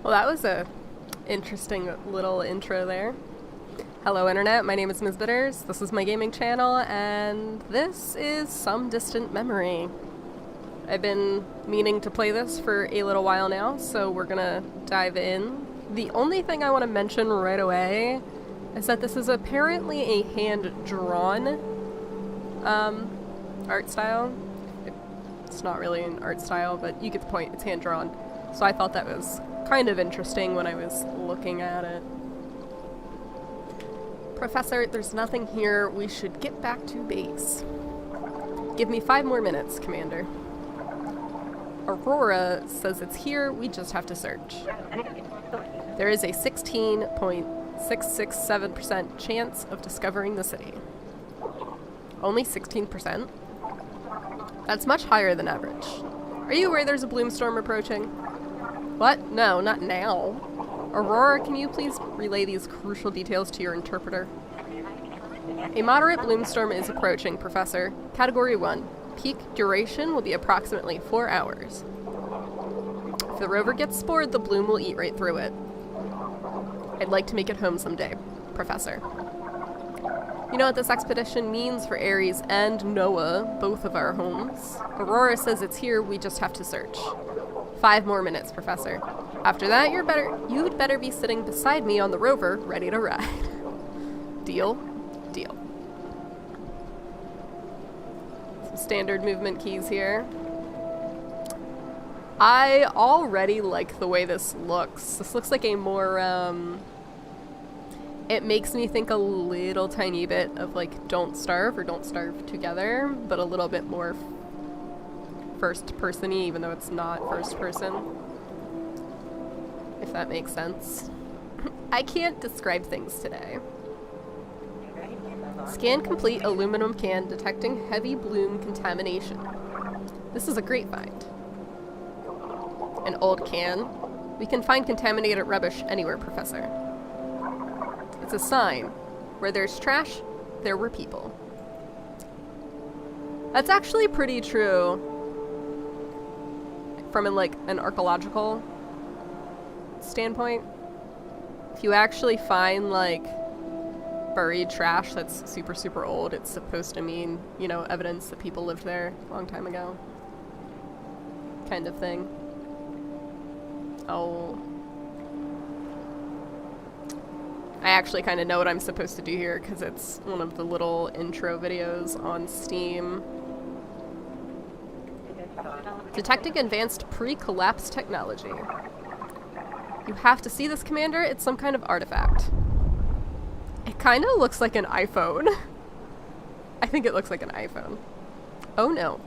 Well, that was a interesting little intro there. Hello Internet, my name is MsBitters, this is my gaming channel, and this is Some Distant Memory. I've been meaning to play this for a little while now, so we're gonna dive in. The only thing I want to mention right away is that this is apparently a hand-drawn art style. It's not really an art style, but you get the point, it's hand-drawn. So I thought that was kind of interesting when I was looking at it. Professor, there's nothing here. We should get back to base. Give me 5 more minutes, Commander. Aurora says it's here. We just have to search. There is a 16.667% chance of discovering the city. Only 16%? That's much higher than average. Are you aware there's a bloom storm approaching? What? No, not now. Aurora, can you please relay these crucial details to your interpreter? A moderate bloom storm is approaching, Professor. Category 1. Peak duration will be approximately 4 hours. If the rover gets spored, the bloom will eat right through it. I'd like to make it home someday, Professor. You know what this expedition means for Ares and Noah, both of our homes? Aurora says it's here, we just have to search. 5 more minutes, Professor. After that, you'd better be sitting beside me on the rover, ready to ride. Deal? Deal. Some standard movement keys here. I already like the way this looks. This looks like a more, it makes me think a little tiny bit of, like, Don't Starve or Don't Starve Together, but a little bit more first-person-y, even though it's not first-person. If that makes sense. I can't describe things today. Scan complete, aluminum can detecting heavy bloom contamination. This is a great find. An old can. We can find contaminated rubbish anywhere, Professor. It's a sign. Where there's trash, there were people. That's actually pretty true. From an archaeological standpoint. If you actually find, like, buried trash that's super, super old, it's supposed to mean, you know, evidence that people lived there a long time ago. Kind of thing. Oh. I actually kind of know what I'm supposed to do here, because it's one of the little intro videos on Steam. Detecting advanced pre-collapse technology. You have to see this, Commander. It's some kind of artifact. It kind of looks like an iPhone. I think it looks like an iPhone. Oh no.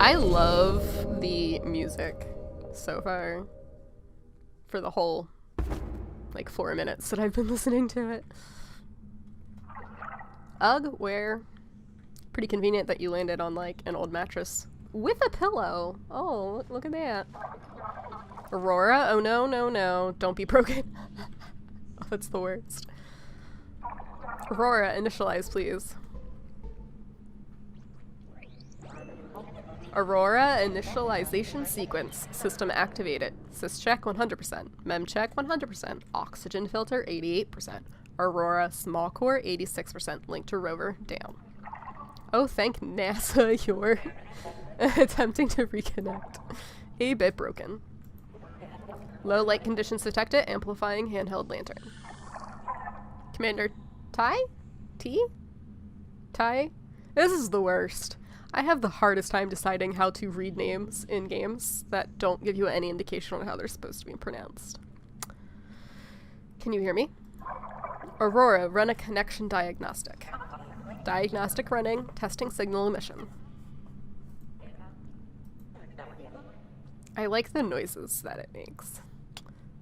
I love the music so far. For the whole, like, 4 minutes that I've been listening to it. Ugh, where? Pretty convenient that you landed on, like, an old mattress. With a pillow! Oh, look at that. Aurora? Oh no, no, no. Don't be broken. Oh, that's the worst. Aurora, initialize, please. Aurora initialization sequence. System activated. Syscheck 100%. Memcheck 100%. Oxygen filter 88%. Aurora small core 86%. Link to rover down. Oh, thank NASA you're attempting to reconnect. A bit broken. Low light conditions detected. Amplifying handheld lantern. Commander Ty? T? Ty? This is the worst. I have the hardest time deciding how to read names in games that don't give you any indication on how they're supposed to be pronounced. Can you hear me? Aurora, run a connection diagnostic. Diagnostic running, testing signal emission. I like the noises that it makes.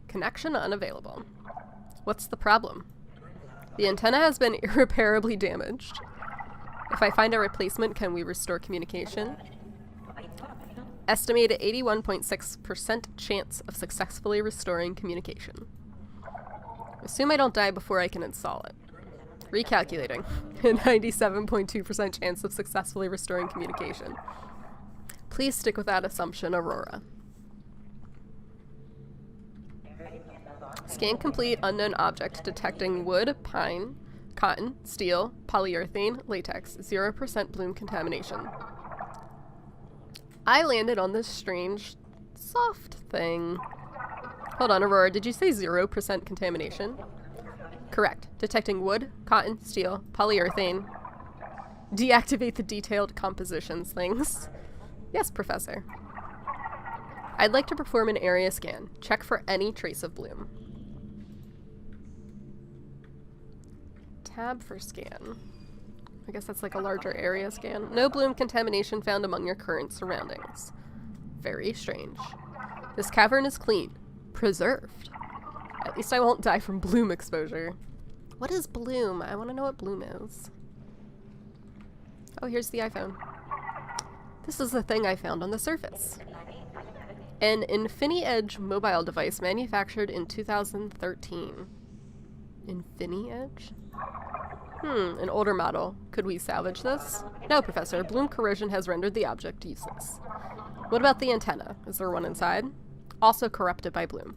Connection unavailable. What's the problem? The antenna has been irreparably damaged. If I find a replacement, can we restore communication? Estimated 81.6% chance of successfully restoring communication. Assume I don't die before I can install it. Recalculating. A 97.2% chance of successfully restoring communication. Please stick with that assumption, Aurora. Scan complete, unknown object, detecting wood, pine, cotton, steel, polyurethane, latex, 0% bloom contamination. I landed on this strange, soft thing. Hold on, Aurora, did you say 0% contamination? Correct. Detecting wood, cotton, steel, polyurethane. Deactivate the detailed compositions things. Yes, Professor. I'd like to perform an area scan. Check for any trace of bloom. Tab for scan. I guess that's like a larger area scan. No bloom contamination found among your current surroundings. Very strange. This cavern is clean. Preserved. At least I won't die from bloom exposure. What is bloom? I want to know what bloom is. Oh, here's the iPhone. This is the thing I found on the surface. An InfiniEdge mobile device manufactured in 2013. InfiniEdge? An older model. Could we salvage this? No, Professor. Bloom corrosion has rendered the object useless. What about the antenna? Is there one inside? Also corrupted by bloom.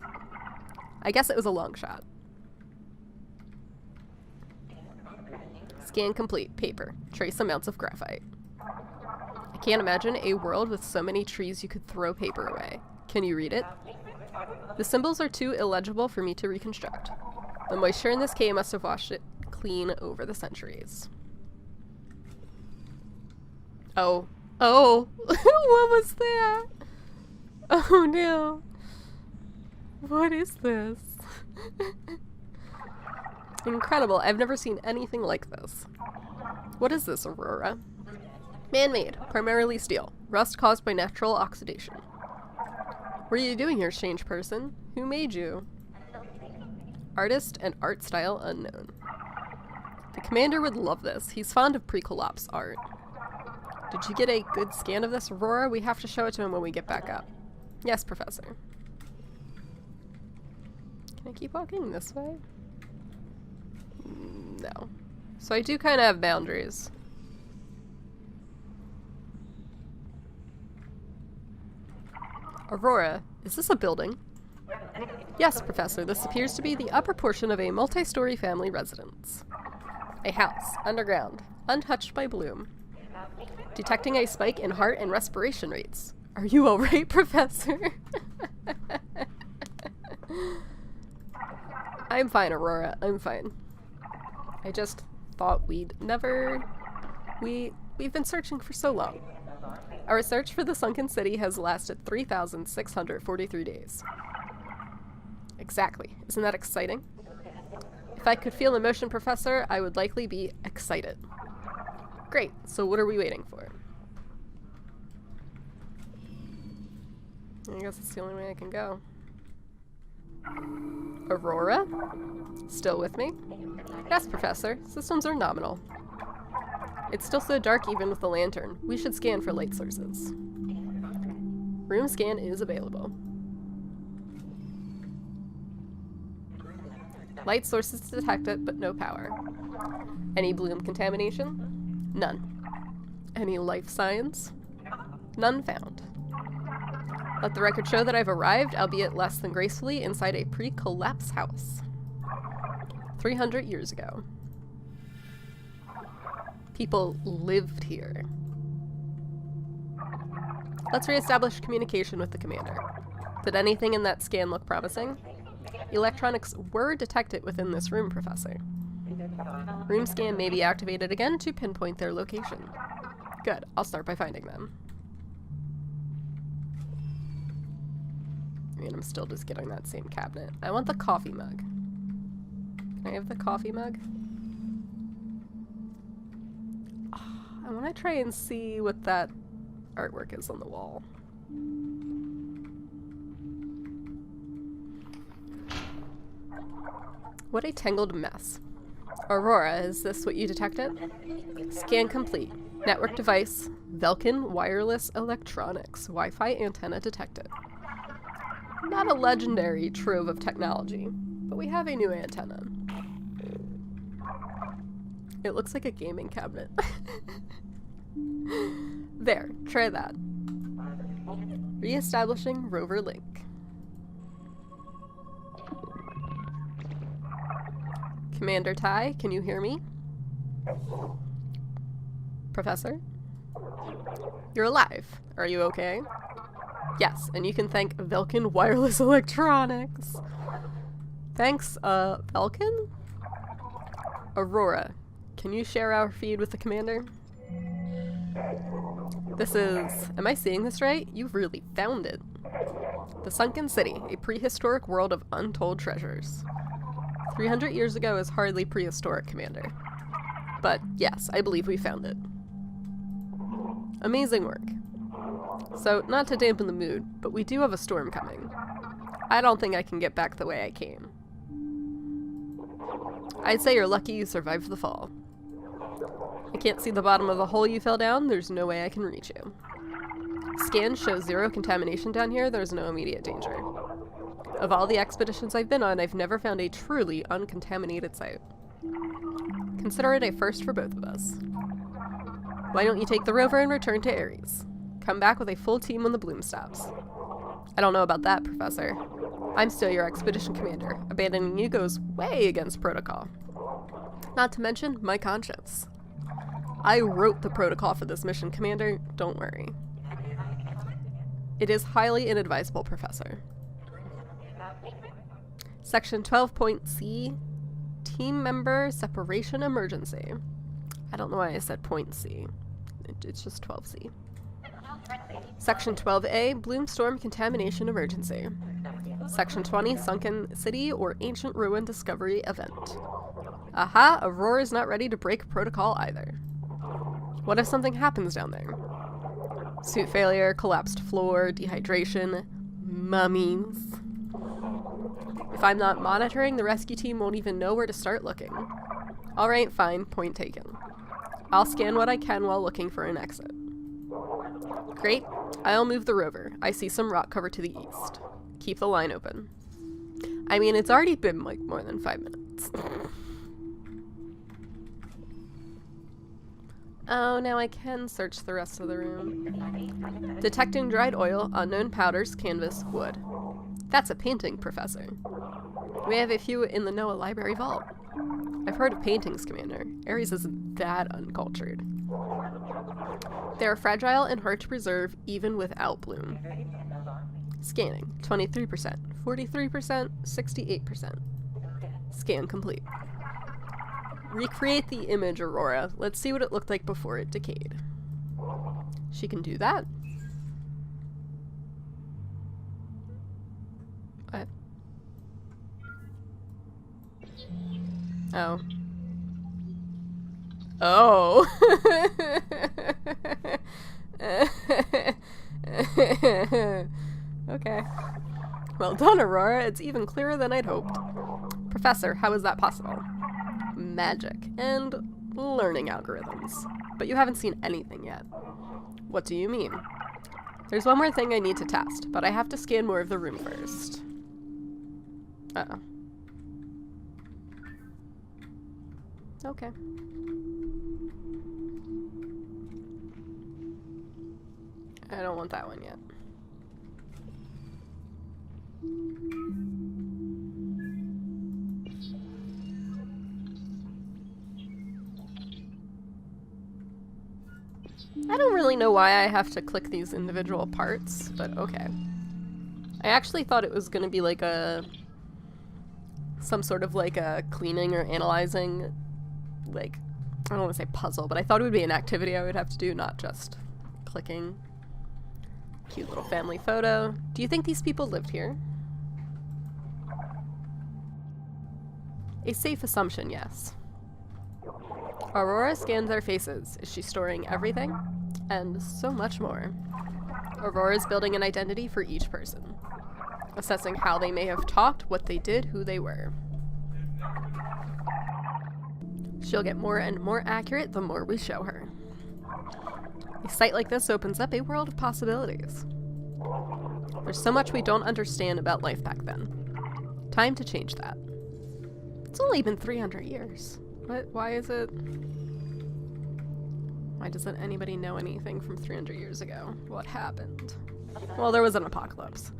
I guess it was a long shot. Scan complete. Paper. Trace amounts of graphite. I can't imagine a world with so many trees you could throw paper away. Can you read it? The symbols are too illegible for me to reconstruct. The moisture in this cave must have washed it clean over the centuries. Oh. Oh! What was that? Oh no. What is this? Incredible. I've never seen anything like this. What is this, Aurora? Man-made. Primarily steel. Rust caused by natural oxidation. What are you doing here, strange person? Who made you? Artist and art style unknown. The commander would love this. He's fond of pre-collapse art. Did you get a good scan of this, Aurora? We have to show it to him when we get back up. Yes, Professor. Can I keep walking this way? No. So I do kind of have boundaries. Aurora, is this a building? Yes, Professor. This appears to be the upper portion of a multi-story family residence. A house, underground, untouched by bloom. Detecting a spike in heart and respiration rates. Are you alright, Professor? I'm fine, Aurora. I'm fine. I just thought we'd never... We've been searching for so long. Our search for the sunken city has lasted 3,643 days. Exactly. Isn't that exciting? If I could feel emotion, Professor, I would likely be excited. Great. So what are we waiting for? I guess it's the only way I can go. Aurora? Still with me? Yes, Professor. Systems are nominal. It's still so dark even with the lantern. We should scan for light sources. Room scan is available. Light sources detected, but no power. Any bloom contamination? None. Any life signs? None found. Let the record show that I've arrived, albeit less than gracefully, inside a pre-collapse house. 300 years ago. People lived here. Let's reestablish communication with the commander. Did anything in that scan look promising? Electronics were detected within this room, Professor. Room scan may be activated again to pinpoint their location. Good. I'll start by finding them. I mean, I'm still just getting that same cabinet. I want the coffee mug. Can I have the coffee mug? Oh, I want to try and see what that artwork is on the wall. What a tangled mess. Aurora, is this what you detected? Scan complete. Network device. Velkin wireless electronics. Wi-Fi antenna detected. Not a legendary trove of technology, but we have a new antenna. It looks like a gaming cabinet. There, try that. Re-establishing rover link. Commander Tai, can you hear me? Professor? You're alive. Are you okay? Yes, and you can thank Velkin Wireless Electronics. Thanks, Velkin? Aurora, can you share our feed with the commander? This is... Am I seeing this right? You've really found it. The Sunken City, a prehistoric world of untold treasures. 300 years ago is hardly prehistoric, Commander. But yes, I believe we found it. Amazing work. So, not to dampen the mood, but we do have a storm coming. I don't think I can get back the way I came. I'd say you're lucky you survived the fall. I can't see the bottom of the hole you fell down, there's no way I can reach you. Scan shows 0 contamination down here, there's no immediate danger. Of all the expeditions I've been on, I've never found a truly uncontaminated site. Consider it a first for both of us. Why don't you take the rover and return to Ares? Come back with a full team when the bloom stops. I don't know about that, Professor. I'm still your expedition commander. Abandoning you goes way against protocol. Not to mention my conscience. I wrote the protocol for this mission, Commander. Don't worry. It is highly inadvisable, Professor. Section 12.C, Team Member Separation Emergency. I don't know why I said point C. It's just 12C. Section 12A, Bloom Storm Contamination Emergency. Section 20, Sunken City or Ancient Ruin Discovery Event. Aha, Aurora's not ready to break protocol either. What if something happens down there? Suit failure, collapsed floor, dehydration, mummies. If I'm not monitoring, the rescue team won't even know where to start looking. Alright, fine, point taken. I'll scan what I can while looking for an exit. Great, I'll move the rover. I see some rock cover to the east. Keep the line open. I mean, it's already been like more than 5 minutes. Oh, now I can search the rest of the room. Detecting dried oil, unknown powders, canvas, wood. That's a painting, Professor. We have a few in the Noah Library vault. I've heard of paintings, Commander. Ares isn't that uncultured. They are fragile and hard to preserve even without bloom. Scanning. 23%, 43%, 68%. Scan complete. Recreate the image, Aurora. Let's see what it looked like before it decayed. She can do that. What? Oh. Oh. Okay. Well done, Aurora. It's even clearer than I'd hoped. Professor, how is that possible? Magic and learning algorithms. But you haven't seen anything yet. What do you mean? There's one more thing I need to test, but I have to scan more of the room first. Uh-oh. Okay. I don't want that one yet. I don't really know why I have to click these individual parts, but okay. I actually thought it was going to be like some sort of like a cleaning or analyzing, like, I don't want to say puzzle, but I thought it would be an activity I would have to do, not just clicking. Cute little family photo. Do you think these people lived here? A safe assumption, yes. Aurora scans our faces. Is she storing everything? And so much more. Aurora is building an identity for each person, assessing how they may have talked, what they did, who they were. She'll get more and more accurate the more we show her. A site like this opens up a world of possibilities. There's so much we don't understand about life back then. Time to change that. It's only been 300 years. Why doesn't anybody know anything from 300 years ago? What happened? Well, there was an apocalypse.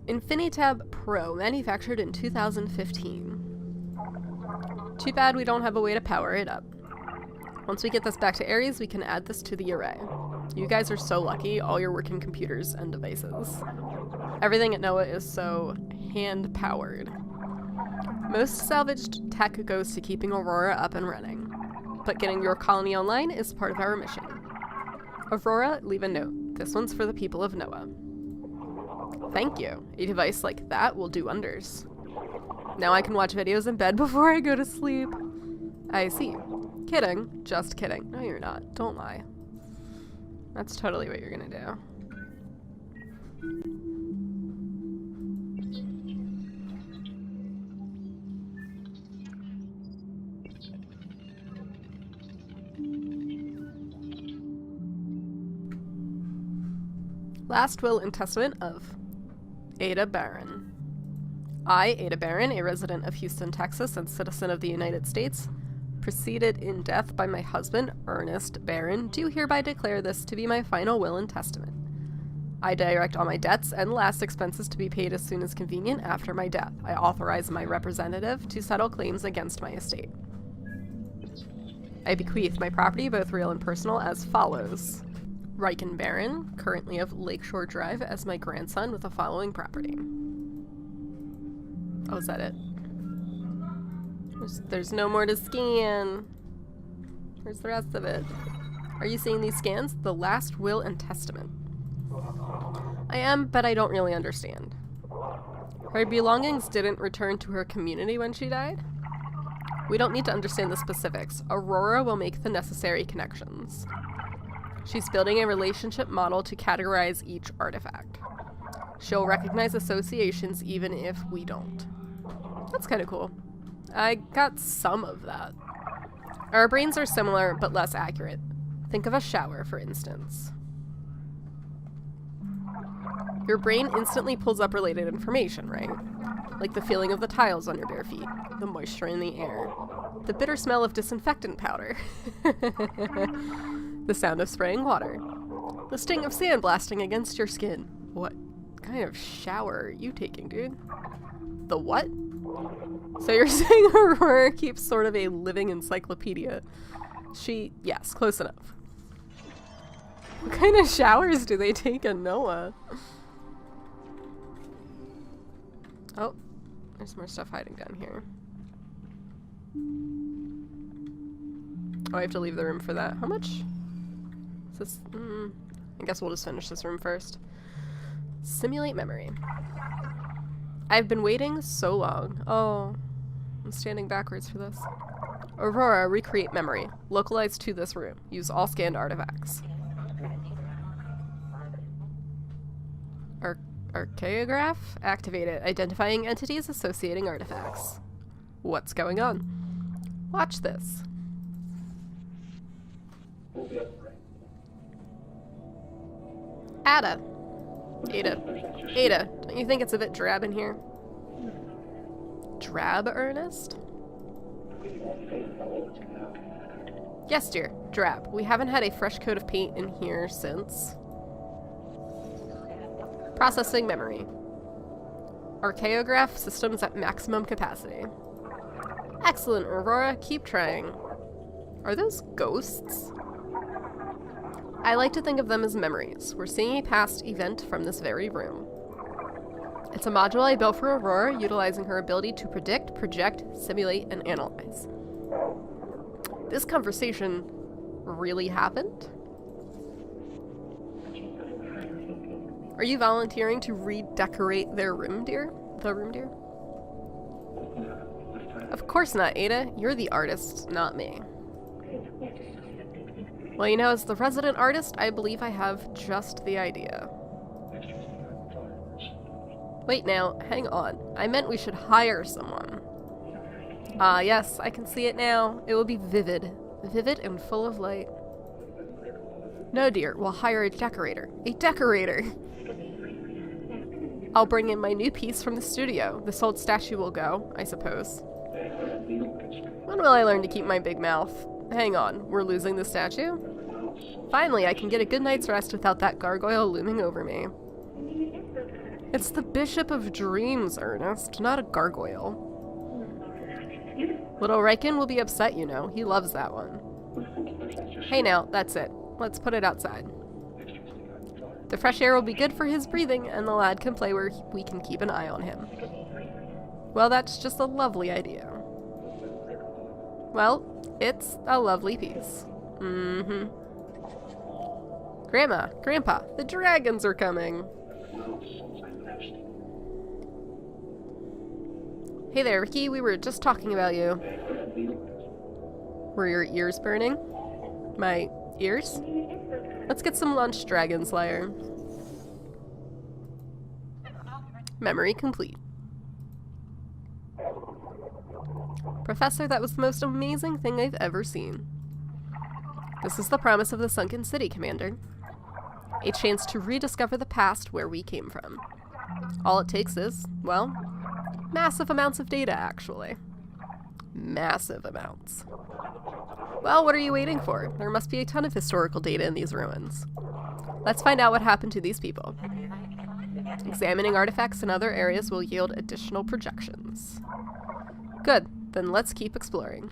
Infinitab Pro, manufactured in 2015. Too bad we don't have a way to power it up. Once we get this back to Ares, we can add this to the array. You guys are so lucky, all your working computers and devices. Everything at NOAA is so hand-powered. Most salvaged tech goes to keeping Aurora up and running, but getting your colony online is part of our mission. Aurora, leave a note. This one's for the people of NOAA. Thank you. A device like that will do wonders. Now I can watch videos in bed before I go to sleep. I see. Kidding. Just kidding. No, you're not. Don't lie. That's totally what you're gonna do. Last will and testament of Ada Barron. I, Ada Barron, a resident of Houston, Texas, and citizen of the United States, preceded in death by my husband, Ernest Barron, do hereby declare this to be my final will and testament. I direct all my debts and last expenses to be paid as soon as convenient after my death. I authorize my representative to settle claims against my estate. I bequeath my property, both real and personal, as follows. Riken Barron, currently of Lakeshore Drive, as my grandson with the following property. Oh, is that it? There's no more to scan. Where's the rest of it? Are you seeing these scans? The last will and testament. I am, but I don't really understand. Her belongings didn't return to her community when she died? We don't need to understand the specifics. Aurora will make the necessary connections. She's building a relationship model to categorize each artifact. She'll recognize associations even if we don't. That's kind of cool. I got some of that. Our brains are similar, but less accurate. Think of a shower, for instance. Your brain instantly pulls up related information, right? Like the feeling of the tiles on your bare feet, the moisture in the air, the bitter smell of disinfectant powder, the sound of spraying water, the sting of sand blasting against your skin. What kind of shower are you taking, dude? The what? So you're saying Aurora keeps sort of a living encyclopedia. Yes, close enough. What kind of showers do they take in NOAA? Oh, there's more stuff hiding down here. Oh, I have to leave the room for that. How much? Is this? I guess we'll just finish this room first. Simulate memory. I've been waiting so long. Oh, I'm standing backwards for this. Aurora, recreate memory. Localized to this room. Use all scanned artifacts. Archaeograph? Activated. Identifying entities, associating artifacts. What's going on? Watch this. Ada, don't you think it's a bit drab in here? Drab, Ernest? Yes, dear, drab. We haven't had a fresh coat of paint in here since... Processing memory. Archaeograph systems at maximum capacity. Excellent, Aurora. Keep trying. Are those ghosts? I like to think of them as memories. We're seeing a past event from this very room. It's a module I built for Aurora, utilizing her ability to predict, project, simulate, and analyze. This conversation really happened? Are you volunteering to redecorate their room, dear? The room, dear? Of course not, Ada. You're the artist, not me. Well, you know, as the resident artist, I believe I have just the idea. Wait now, hang on. I meant we should hire someone. Ah, yes, I can see it now. It will be vivid. Vivid and full of light. No, dear, we'll hire a decorator. A decorator! I'll bring in my new piece from the studio. This old statue will go, I suppose. When will I learn to keep my big mouth? Hang on, we're losing the statue? Finally, I can get a good night's rest without that gargoyle looming over me. It's the Bishop of Dreams, Ernest, not a gargoyle. Little Riken will be upset, you know. He loves that one. Hey now, that's it. Let's put it outside. The fresh air will be good for his breathing, and the lad can play where we can keep an eye on him. Well, that's just a lovely idea. Well, it's a lovely piece. Mm-hmm. Grandma, Grandpa, the dragons are coming! Hey there, Ricky, we were just talking about you. Were your ears burning? My ears? Let's get some lunch, Dragon Slayer. Memory complete. Professor, that was the most amazing thing I've ever seen. This is the promise of the Sunken City, Commander. A chance to rediscover the past where we came from. All it takes is, well, massive amounts of data, actually. Massive amounts. Well, what are you waiting for? There must be a ton of historical data in these ruins. Let's find out what happened to these people. Examining artifacts in other areas will yield additional projections. Good, then let's keep exploring.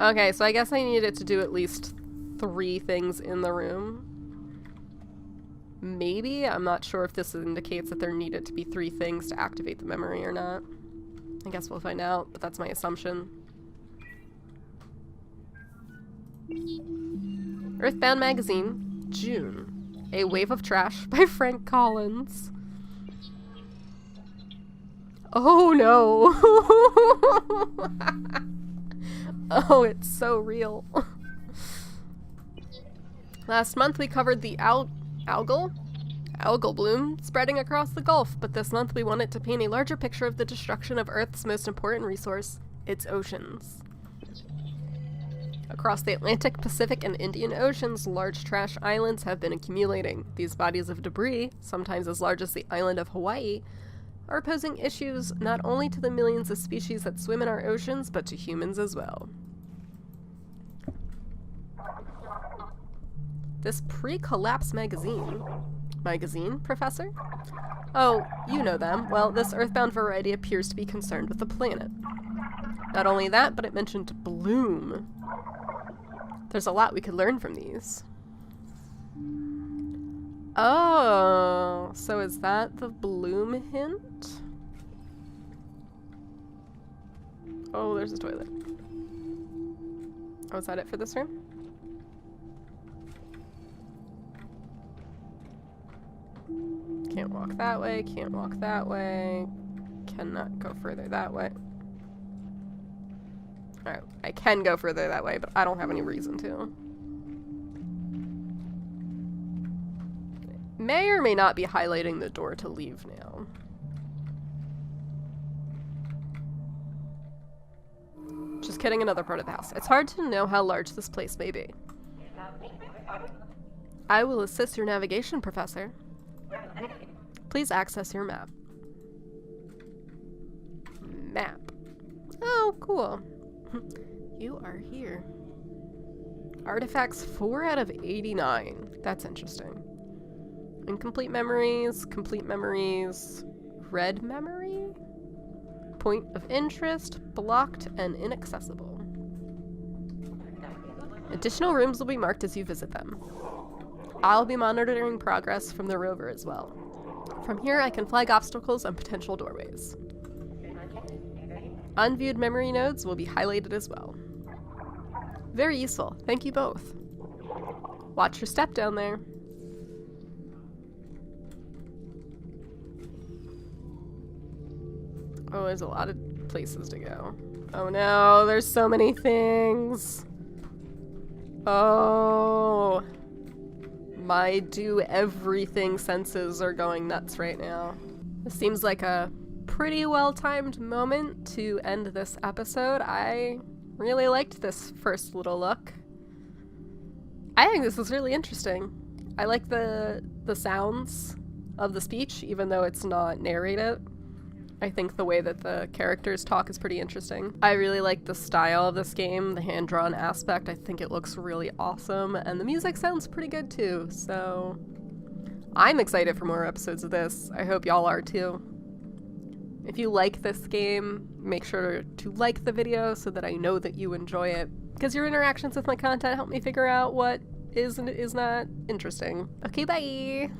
Okay, so I guess I needed to do at least 3 things in the room. Maybe? I'm not sure if this indicates that there needed to be 3 things to activate the memory or not. I guess we'll find out, but that's my assumption. Earthbound Magazine, June. A Wave of Trash by Frank Collins. Oh no! Oh, it's so real. Last month we covered the algal bloom spreading across the Gulf, but this month we wanted to paint a larger picture of the destruction of Earth's most important resource, its oceans. Across the Atlantic, Pacific, and Indian Oceans, large trash islands have been accumulating. These bodies of debris, sometimes as large as the island of Hawaii, are posing issues not only to the millions of species that swim in our oceans, but to humans as well. This pre-collapse magazine, Professor? Oh, you know them. Well, this earthbound variety appears to be concerned with the planet. Not only that, but it mentioned bloom. There's a lot we could learn from these. Oh, so is that the bloom hint? Oh, there's a toilet. Oh, is that it for this room? Can't walk that way, can't walk that way. Cannot go further that way. Alright, I can go further that way, but I don't have any reason to. May or may not be highlighting the door to leave now. Just kidding, another part of the house. It's hard to know how large this place may be. I will assist your navigation, Professor. Please access your map. Map. Oh, cool. You are here. Artifacts 4 out of 89. That's interesting. Incomplete memories, complete memories, red memory, point of interest, blocked and inaccessible. Additional rooms will be marked as you visit them. I'll be monitoring progress from the rover as well. From here I can flag obstacles and potential doorways. Unviewed memory nodes will be highlighted as well. Very useful, thank you both. Watch your step down there. Oh, there's a lot of places to go. Oh no, there's so many things. Oh. My do everything senses are going nuts right now. This seems like a pretty well-timed moment to end this episode. I really liked this first little look. I think this was really interesting. I like the sounds of the speech, even though it's not narrated. I think the way that the characters talk is pretty interesting. I really like the style of this game, the hand-drawn aspect. I think it looks really awesome, and the music sounds pretty good too, so I'm excited for more episodes of this. I hope y'all are too. If you like this game, make sure to like the video so that I know that you enjoy it, because your interactions with my content help me figure out what is and is not interesting. Okay, bye!